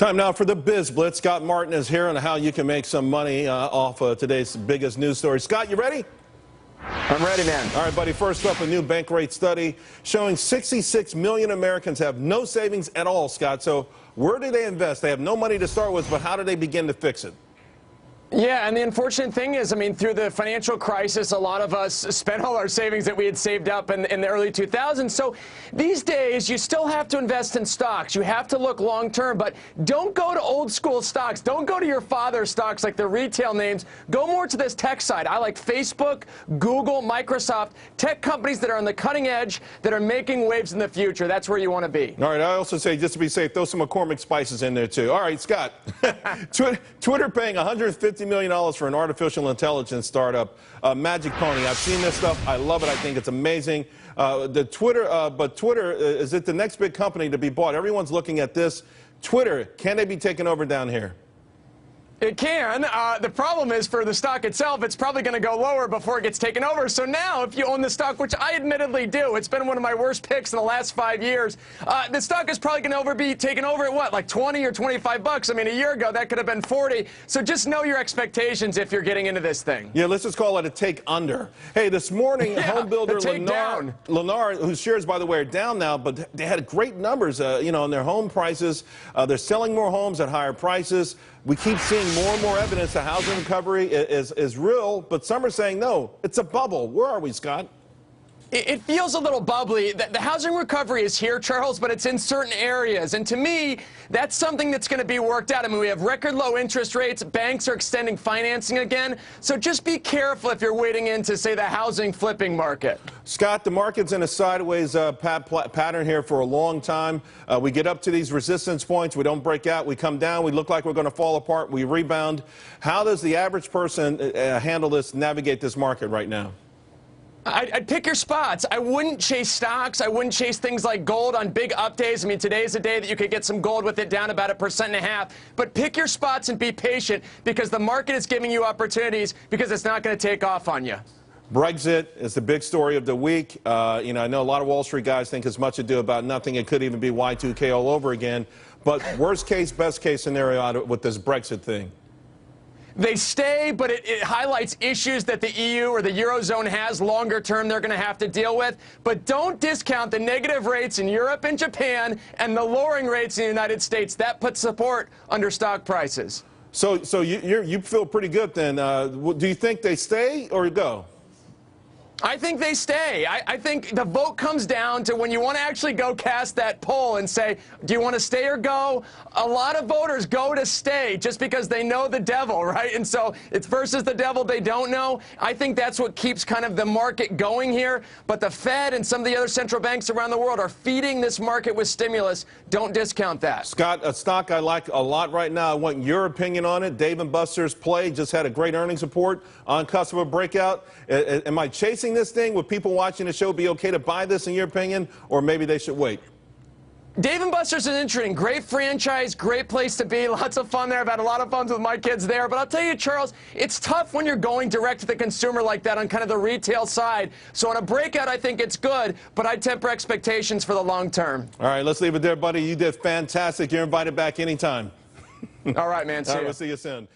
Time now for the Biz Blitz. Scott Martin is here on how you can make some money off today's biggest news story. Scott, you ready? I'm ready, man. All right, buddy. First up, a new bank rate study showing 66 million Americans have no savings at all, Scott. So where do they invest? They have no money to start with, but how do they begin to fix it? Yeah, and the unfortunate thing is, I mean, through the financial crisis, a lot of us spent all our savings that we had saved up in the early 2000s. So these days, you still have to invest in stocks. You have to look long term, but don't go to old school stocks. Don't go to your father's stocks like the retail names. Go more to this tech side. I like Facebook, Google, Microsoft, tech companies that are on the cutting edge, that are making waves in the future. That's where you want to be. All right, I also say, just to be safe, throw some McCormick spices in there, too. All right, Scott, Twitter paying $150 million for an artificial intelligence startup, Magic Pony. I've seen this stuff. I love it. I think it's amazing. But Twitter, is it the next big company to be bought? Everyone's looking at this. Twitter, can they be taken over down here? It can. The problem is for the stock itself, it's probably going to go lower before it gets taken over. So now, if you own the stock, which I admittedly do, it's been one of my worst picks in the last 5 years, the stock is probably going to be taken over at what, like 20 or 25 bucks? I mean, a year ago, that could have been 40. So just know your expectations if you're getting into this thing. Yeah, let's just call it a take under. Hey, this morning, home builder Lennar, whose shares, by the way, are down now, but they had great numbers, you know, on their home prices. They're selling more homes at higher prices. We keep seeing more and more evidence the housing recovery is real, but some are saying, no, it's a bubble. Where are we, Scott? It feels a little bubbly. The housing recovery is here, Charles, but it's in certain areas. And to me, that's something that's going to be worked out. I mean, we have record low interest rates. Banks are extending financing again. So just be careful if you're wading into, say, the housing flipping market. Scott, the market's in a sideways pattern here for a long time. We get up to these resistance points. We don't break out. We come down. We look like we're going to fall apart. We rebound. How does the average person handle this, navigate this market right now? I'd pick your spots. I wouldn't chase stocks. I wouldn't chase things like gold on big up days. I mean, today's a day that you could get some gold with it down about 1.5%. But pick your spots and be patient because the market is giving you opportunities because it's not going to take off on you. Brexit is the big story of the week. You know, I know a lot of Wall Street guys think it's much ado about nothing. It could even be Y2K all over again. But worst case, best case scenario with this Brexit thing. They stay, but it highlights issues that the EU or the Eurozone has longer term they're going to have to deal with. But don't discount the negative rates in Europe and Japan and the lowering rates in the United States. That puts support under stock prices. So you feel pretty good then. Do you think they stay or go? I think they stay. I think the vote comes down to when you want to actually go cast that poll and say, do you want to stay or go? A lot of voters go to stay just because they know the devil, right? And so it's versus the devil they don't know. I think that's what keeps kind of the market going here. But the Fed and some of the other central banks around the world are feeding this market with stimulus. Don't discount that. Scott, a stock I like a lot right now. I want your opinion on it. Dave & Buster's Play just had a great earnings report on customer breakout. Am I chasing this thing? Would people watching the show be okay to buy this, in your opinion, or maybe they should wait? Dave & Buster's is interesting. Great franchise, great place to be. Lots of fun there. I've had a lot of fun with my kids there. But I'll tell you, Charles, it's tough when you're going direct to the consumer like that on kind of the retail side. So on a breakout, I think it's good, but I temper expectations for the long term. All right, let's leave it there, buddy. You did fantastic. You're invited back anytime. All right, man. See you. We'll see you soon.